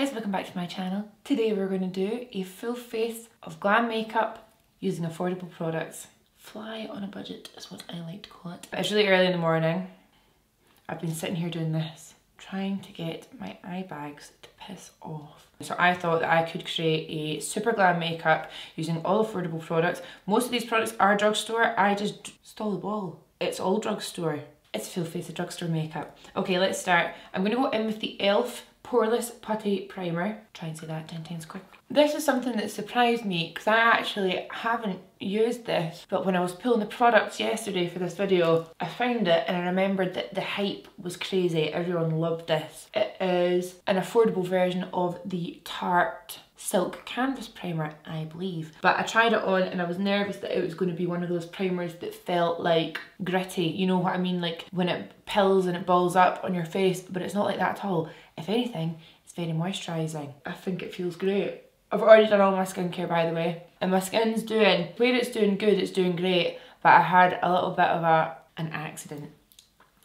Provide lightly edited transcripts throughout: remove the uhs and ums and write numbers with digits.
guys, welcome back to my channel. Today we're going to do a full face of glam makeup using affordable products. Fly on a budget is what I like to call it. But it's really early in the morning. I've been sitting here doing this, trying to get my eye bags to piss off. So I thought that I could create a super glam makeup using all affordable products. Most of these products are drugstore. I just stole the ball. It's all drugstore. It's full face of drugstore makeup. Okay, let's start. I'm going to go in with the e.l.f. Poreless Putty Primer. Try and say that 10 times quick. This is something that surprised me because I actually haven't used this, but when I was pulling the products yesterday for this video, I found it and I remembered that the hype was crazy. Everyone loved this. It is an affordable version of the Tarte Silk Canvas Primer, I believe. But I tried it on and I was nervous that it was going to be one of those primers that felt like gritty. You know what I mean? Like when it pills and it balls up on your face, but it's not like that at all. If anything, it's very moisturising. I think it feels great. I've already done all my skincare, by the way, and my skin's doing, where it's doing good, it's doing great, but I had a little bit of an accident.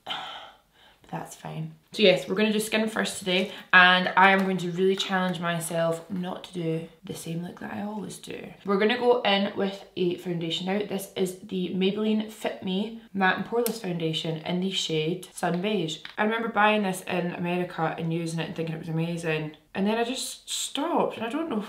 But that's fine. So yes, we're going to do skin first today, and I am going to really challenge myself not to do the same look that I always do. We're going to go in with a foundation now. This is the Maybelline Fit Me Matte and Poreless Foundation in the shade Sun Beige. I remember buying this in America and using it and thinking it was amazing, and then I just stopped, and I don't know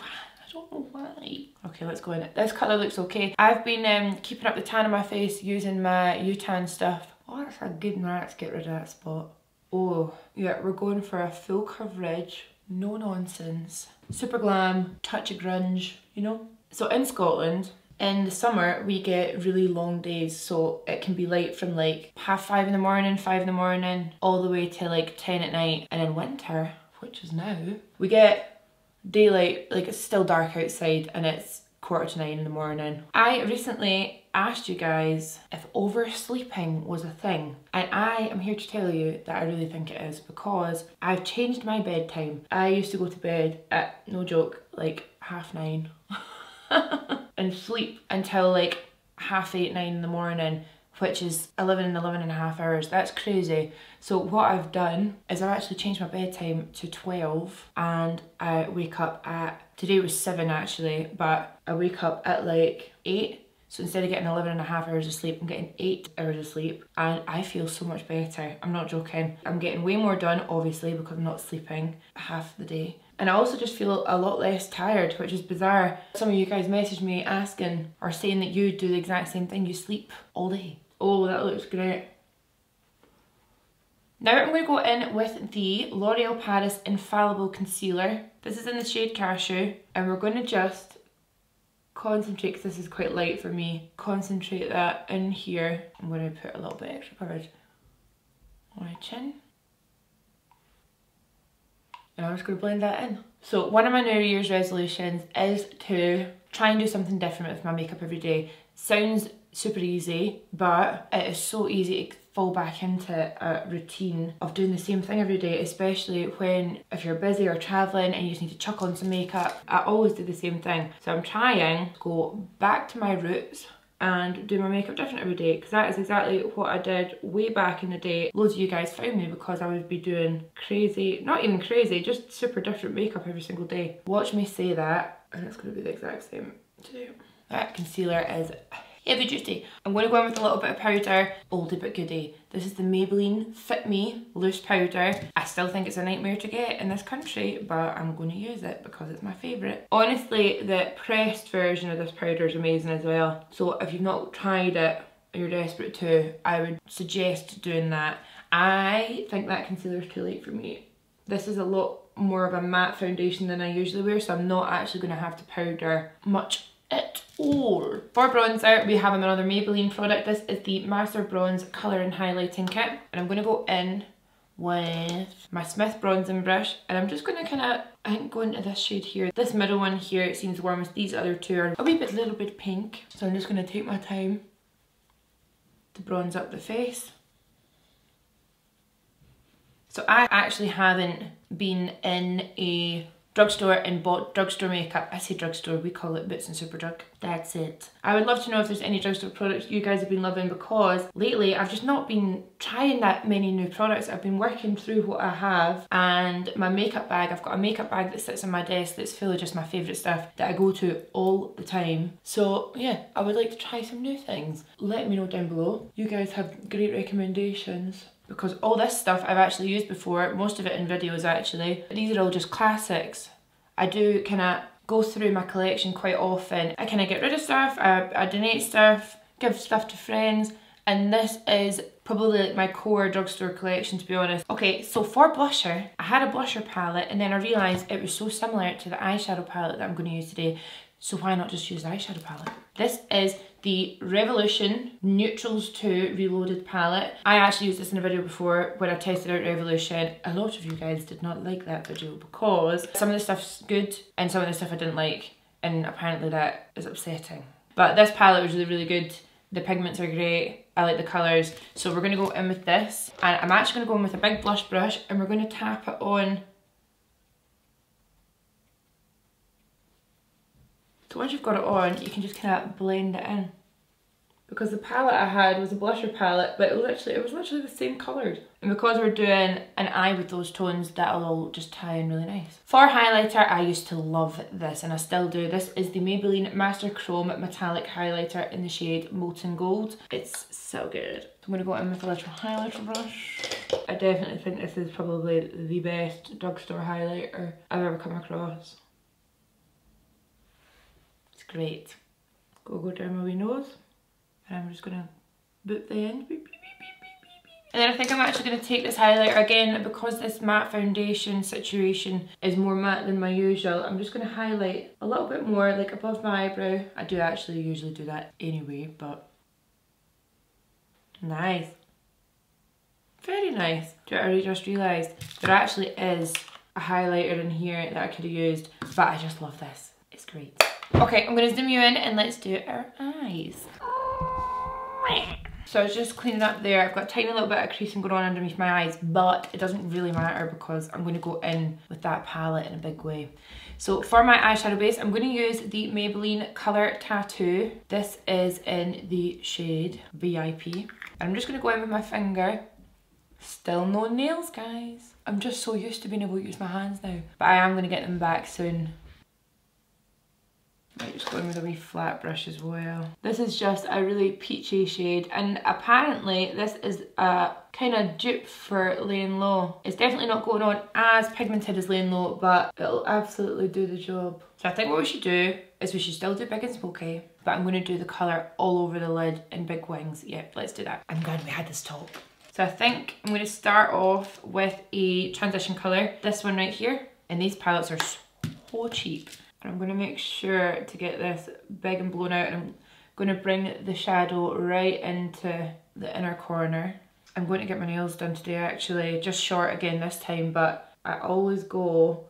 why. Okay, let's go in it. This colour looks okay. I've been keeping up the tan on my face using my U-Tan stuff. Oh, that's a good match to get rid of that spot. Oh, yeah, we're going for a full coverage, no nonsense. Super glam, touch of grunge, you know? So in Scotland, in the summer, we get really long days, so it can be light from like 5:30 in the morning, 5 in the morning, all the way to like 10 at night. And in winter, which is now, we get daylight, like it's still dark outside and it's 9:45 in the morning. I recently asked you guys if oversleeping was a thing, and I am here to tell you that I really think it is, because I've changed my bedtime. I used to go to bed at, no joke, like 9:30 and sleep until like 8:30, 9 in the morning, which is 11 and 11 and a half hours. That's crazy. So what I've done is I've actually changed my bedtime to 12, and I wake up at, today was 7 actually, but I wake up at like 8. So instead of getting 11 and a half hours of sleep, I'm getting 8 hours of sleep, and I feel so much better. I'm not joking. I'm getting way more done, obviously, because I'm not sleeping half the day. And I also just feel a lot less tired, which is bizarre. Some of you guys messaged me asking or saying that you do the exact same thing. You sleep all day. Oh, that looks great. Now I'm going to go in with the L'Oreal Paris Infallible Concealer. This is in the shade Cashew, and we're going to just concentrate, because this is quite light for me, concentrate that in here. I'm going to put a little bit extra coverage on my chin. And I'm just going to blend that in. So one of my New Year's resolutions is to try and do something different with my makeup every day. Sounds super easy, but it is so easy to fall back into a routine of doing the same thing every day, especially when, if you're busy or traveling and you just need to chuck on some makeup. I always do the same thing. So I'm trying to go back to my roots and do my makeup different every day, because that is exactly what I did way back in the day. Loads of you guys found me because I would be doing crazy, not even crazy, just super different makeup every single day. Watch me say that, and it's going to be the exact same today. That concealer is heavy duty. I'm going to go in with a little bit of powder, oldie but goodie. This is the Maybelline Fit Me Loose Powder. I still think it's a nightmare to get in this country, but I'm going to use it because it's my favourite. Honestly, the pressed version of this powder is amazing as well. So if you've not tried it, and you're desperate to, I would suggest doing that. I think that concealer is too light for me. This is a lot more of a matte foundation than I usually wear, so I'm not actually going to have to powder much at all. For bronzer, we have another Maybelline product. This is the Master Bronze Colour and Highlighting Kit, and I'm going to go in with my Smith bronzing brush, and I'm just going to kind of, I think, go into this shade here. This middle one here, it seems warmest. These other two are a little bit pink, so I'm just going to take my time to bronze up the face. So I actually haven't been in a Drugstore and bought Drugstore makeup. I say Drugstore, we call it Boots and Superdrug. That's it. I would love to know if there's any Drugstore products you guys have been loving, because lately I've just not been trying that many new products. I've been working through what I have, and my makeup bag, I've got a makeup bag that sits on my desk that's full of just my favourite stuff that I go to all the time. So yeah, I would like to try some new things. Let me know down below. You guys have great recommendations, because all this stuff I've actually used before, most of it in videos actually. These are all just classics. I do kind of go through my collection quite often. I kind of get rid of stuff, I donate stuff, give stuff to friends, and this is probably like my core Drugstore collection, to be honest. Okay, so for blusher, I had a blusher palette and then I realised it was so similar to the eyeshadow palette that I'm going to use today, so why not just use the eyeshadow palette? This is the Revolution Neutrals 2 Reloaded palette. I actually used this in a video before when I tested out Revolution. A lot of you guys did not like that video because some of the stuff's good and some of the stuff I didn't like, and apparently that is upsetting. But this palette was really, really good. The pigments are great. I like the colours. So we're going to go in with this, and I'm actually going to go in with a big blush brush and we're going to tap it on. So once you've got it on, you can just kind of blend it in. Because the palette I had was a blusher palette, but it was literally the same colours. And because we're doing an eye with those tones, that'll all just tie in really nice. For highlighter, I used to love this, and I still do. This is the Maybelline Master Chrome Metallic Highlighter in the shade Molten Gold. It's so good. I'm going to go in with a little highlighter brush. I definitely think this is probably the best Drugstore highlighter I've ever come across. Great. Go down my wee nose, and I'm just gonna boop the end. Beep, beep, beep, beep, beep, beep. And then I think I'm actually gonna take this highlighter again, because this matte foundation situation is more matte than my usual. I'm just gonna highlight a little bit more, like above my eyebrow. I do actually usually do that anyway, but nice. Very nice. Do you know what I really just realised? There actually is a highlighter in here that I could have used, but I just love this. It's great. Okay, I'm gonna zoom you in and let's do our eyes. So I was just cleaning up there. I've got a tiny little bit of creasing going on underneath my eyes, but it doesn't really matter because I'm gonna go in with that palette in a big way. So for my eyeshadow base, I'm gonna use the Maybelline Colour Tattoo. This is in the shade VIP. And I'm just gonna go in with my finger. Still no nails, guys. I'm just so used to being able to use my hands now. But I am gonna get them back soon. Might just go in with a wee flat brush as well. This is just a really peachy shade, and apparently this is a kind of dupe for Laying Low. It's definitely not going on as pigmented as Laying Low, but it'll absolutely do the job. So I think what we should do is we should still do Big and Smoky, but I'm going to do the colour all over the lid in big wings. Yeah, let's do that. I'm glad we had this talk. So I think I'm going to start off with a transition colour, this one right here, and these palettes are so cheap. And I'm going to make sure to get this big and blown out, and I'm going to bring the shadow right into the inner corner. I'm going to get my nails done today actually, just short again this time, but I always go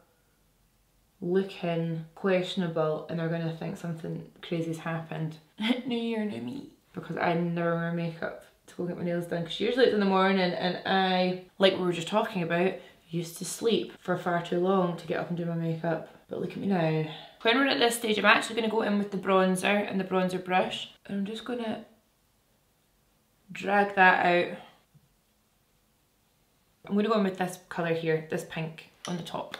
looking questionable and they're going to think something crazy's happened. New year, new me. Because I never wear makeup to go get my nails done, because usually it's in the morning, and I, like we were just talking about, used to sleep for far too long to get up and do my makeup. But look at me now. When we're at this stage, I'm actually going to go in with the bronzer and the bronzer brush. And I'm just going to drag that out. I'm going to go in with this colour here, this pink on the top.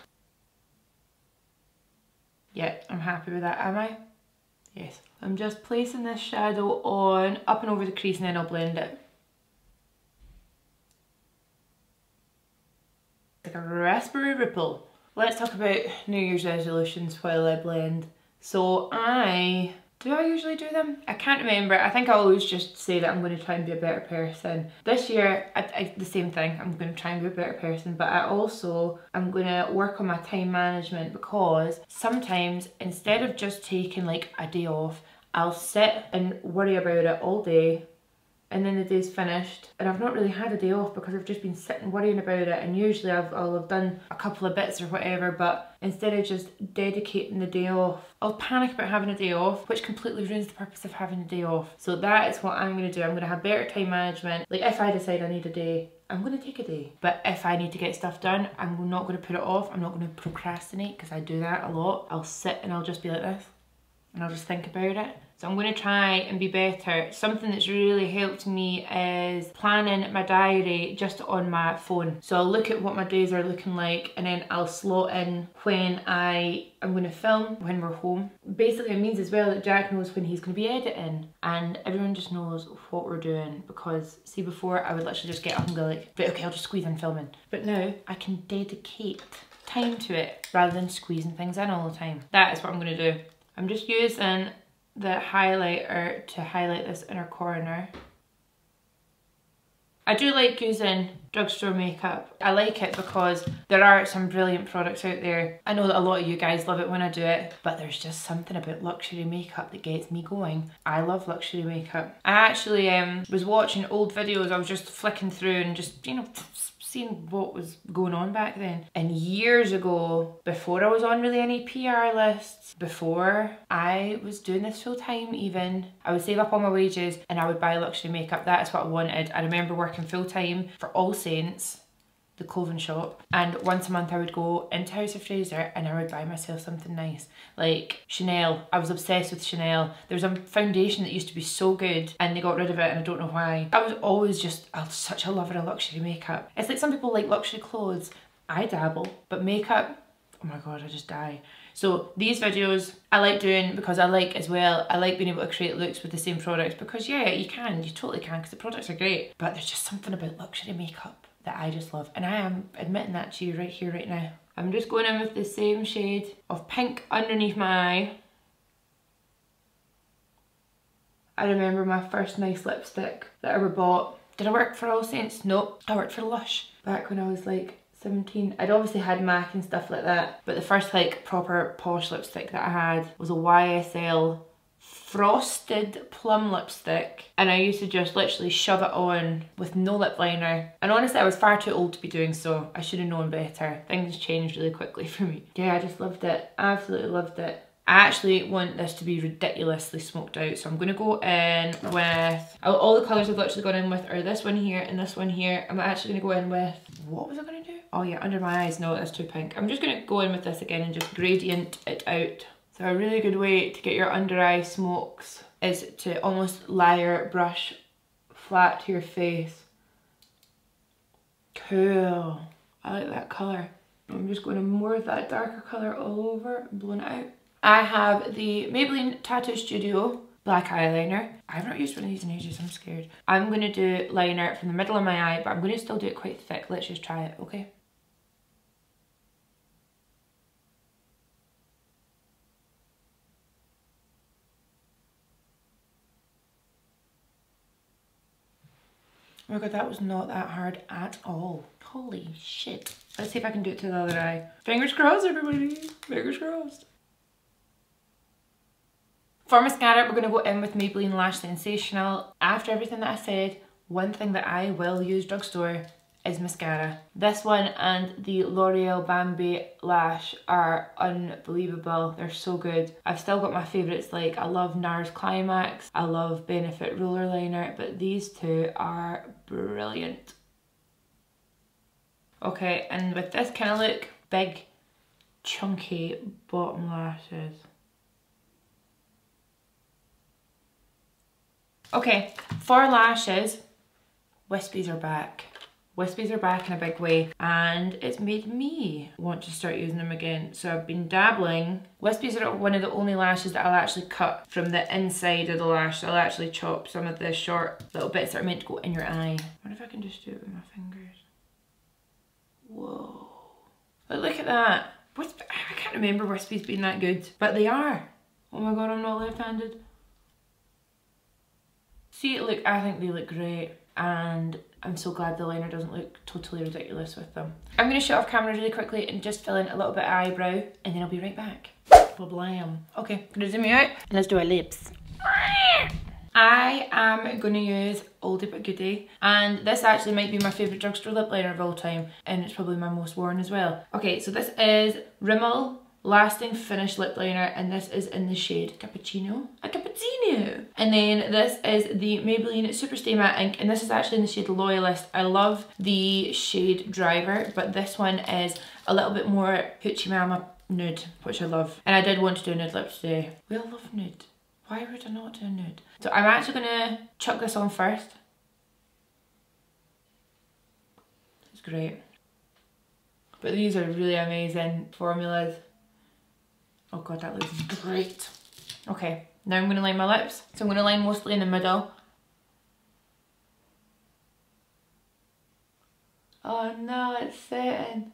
Yeah, I'm happy with that, am I? Yes. I'm just placing this shadow on, up and over the crease, and then I'll blend it. Like a raspberry ripple. Let's talk about New Year's resolutions while I blend. So do I usually do them? I can't remember. I think I always just say that I'm going to try and be a better person. This year, the same thing. I'm going to try and be a better person, but I'm going to work on my time management, because sometimes instead of just taking like a day off, I'll sit and worry about it all day, and then the day's finished and I've not really had a day off because I've just been sitting worrying about it, and usually I'll have done a couple of bits or whatever, but instead of just dedicating the day off, I'll panic about having a day off, which completely ruins the purpose of having a day off. So that is what I'm going to do. I'm going to have better time management. Like if I decide I need a day, I'm gonna take a day. But if I need to get stuff done, I'm not gonna put it off. I'm not gonna procrastinate, because I do that a lot. I'll sit and I'll just be like this and I'll just think about it. So I'm gonna try and be better. Something that's really helped me is planning my diary just on my phone. So I'll look at what my days are looking like, and then I'll slot in when I'm gonna film, when we're home. Basically it means as well that Jack knows when he's gonna be editing, and everyone just knows what we're doing, because see, before I would literally just get up and go like, right, okay, I'll just squeeze in filming. But now I can dedicate time to it rather than squeezing things in all the time. That is what I'm gonna do. I'm just using the highlighter to highlight this inner corner. I do like using Drugstore makeup. I like it because there are some brilliant products out there. I know that a lot of you guys love it when I do it, but there's just something about luxury makeup that gets me going. I love luxury makeup. I actually was watching old videos. I was just flicking through and just, you know, seeing what was going on back then. And years ago, before I was on really any PR lists, before I was doing this full time even, I would save up all my wages and I would buy luxury makeup. That is what I wanted. I remember working full time for All Saints, the clothing shop, and once a month I would go into House of Fraser and I would buy myself something nice. Like Chanel, I was obsessed with Chanel. There's a foundation that used to be so good and they got rid of it and I don't know why. I was always just such a lover of luxury makeup. It's like some people like luxury clothes. I dabble, but makeup, oh my god, I just die. So these videos I like doing because I like as well, I like being able to create looks with the same products, because yeah, you totally can, because the products are great, but there's just something about luxury makeup that I just love, and I am admitting that to you right here, right now. I'm just going in with the same shade of pink underneath my eye. I remember my first nice lipstick that I ever bought. Did I work for All Saints? Nope, I worked for Lush back when I was like 17. I'd obviously had MAC and stuff like that, but the first like proper posh lipstick that I had was a YSL frosted plum lipstick, and I used to just literally shove it on with no lip liner, and honestly I was far too old to be doing so. I should have known better. Things changed really quickly for me. Yeah, I just loved it, absolutely loved it. I actually want this to be ridiculously smoked out, so I'm going to go in with, all the colours I've literally gone in with are this one here and this one here. I'm actually going to go in with, what was I going to do? Oh yeah, under my eyes, no, that's too pink. I'm just going to go in with this again and just gradient it out. So a really good way to get your under eye smokes is to almost layer brush flat to your face. Cool. I like that colour. I'm just going to more of that darker colour all over and blowing it out. I have the Maybelline Tattoo Studio black eyeliner. I've not used one of these in ages, I'm scared. I'm going to do liner from the middle of my eye, but I'm going to still do it quite thick. Let's just try it, okay? Oh my god, that was not that hard at all. Holy shit. Let's see if I can do it to the other eye. Fingers crossed, everybody. Fingers crossed. For mascara, we're going to go in with Maybelline Lash Sensational. After everything that I said, one thing that I will use Drugstore is mascara. This one and the L'Oreal Bambi Lash are unbelievable. They're so good. I've still got my favourites, like I love NARS Climax, I love Benefit Roller Liner, but these two are brilliant. Okay, and with this kind of look, big, chunky bottom lashes. Okay, for lashes, wispies are back. Wispies are back in a big way, and it's made me want to start using them again. So I've been dabbling. Wispies are one of the only lashes that I'll actually cut from the inside of the lash. So I'll actually chop some of the short little bits that are meant to go in your eye. I wonder if I can just do it with my fingers. Whoa. But look at that. I can't remember wispies being that good, but they are. Oh my god, I'm not left-handed. See, look, I think they look great, and I'm so glad the liner doesn't look totally ridiculous with them. I'm going to shut off camera really quickly and just fill in a little bit of eyebrow, and then I'll be right back. Blam. Okay, I'm going to zoom you out, and let's do our lips. I am going to use Oldie But Goodie, and this actually might be my favourite Drugstore lip liner of all time, and it's probably my most worn as well. Okay, so this is Rimmel lasting finish lip liner, and this is in the shade Cappuccino. A cappuccino! And then this is the Maybelline Superstay Matte Ink, and this is actually in the shade Loyalist. I love the shade Driver, but this one is a little bit more Hoochie Mama nude, which I love. And I did want to do a nude lip today. We all love nude. Why would I not do a nude? So I'm actually gonna chuck this on first. It's great. But these are really amazing formulas. Oh god, that looks great. Okay, now I'm gonna line my lips. So I'm gonna line mostly in the middle. Oh no, it's setting.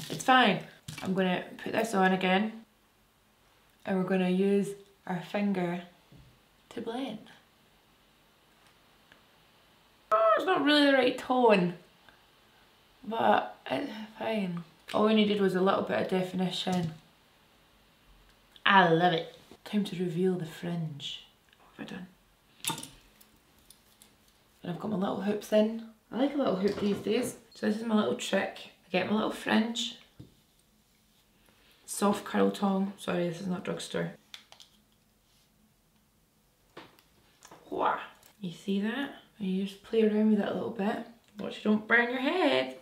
It's fine. I'm gonna put this on again. And we're gonna use our finger to blend. Oh, it's not really the right tone, but it's fine. All we needed was a little bit of definition. I love it. Time to reveal the fringe. What have I done? And I've got my little hoops in. I like a little hoop these days. So this is my little trick. I get my little fringe. Soft curl tong. Sorry, this is not Drugstore. Wah. You see that? And you just play around with it a little bit. Watch you don't burn your head.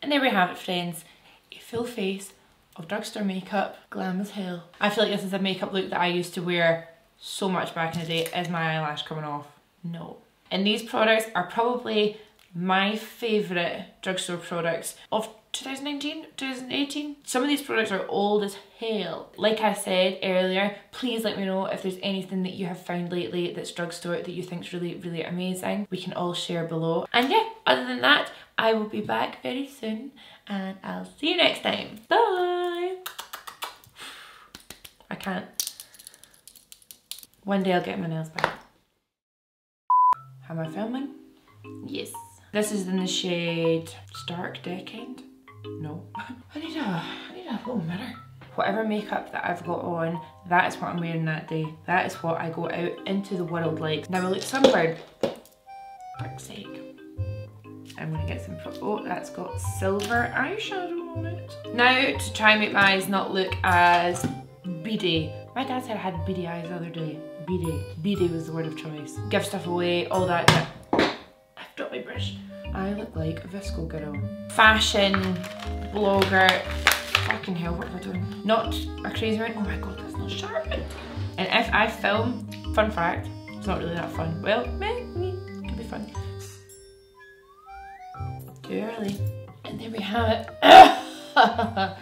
And there we have it, friends. A full face of Drugstore makeup, glam as hell. I feel like this is a makeup look that I used to wear so much back in the day. Is my eyelash coming off? No. And these products are probably my favourite Drugstore products of 2019, 2018. Some of these products are old as hell. Like I said earlier, please let me know if there's anything that you have found lately that's Drugstore that you think is really, really amazing. We can all share below. And yeah, other than that, I will be back very soon and I'll see you next time. Bye! I can't. One day I'll get my nails back. Am I filming? Yes. This is in the shade Stark Decade. No. I need a little mirror. Whatever makeup that I've got on, that is what I'm wearing that day. That is what I go out into the world like. Now I look sunburned. Fuck's sake. I'm gonna get some, oh, that's got silver eyeshadow on it. Now to try and make my eyes not look as beady. My dad said I had beady eyes the other day. Beady. Beady was the word of choice. Give stuff away, all that. I've dropped my brush. I look like a Visco girl. Fashion blogger. Fucking hell, what am I doing? Not a crazy one. Oh my god, that's not sharpened. And if I film, fun fact, it's not really that fun. Well, maybe it can be fun. Too early. And there we have it.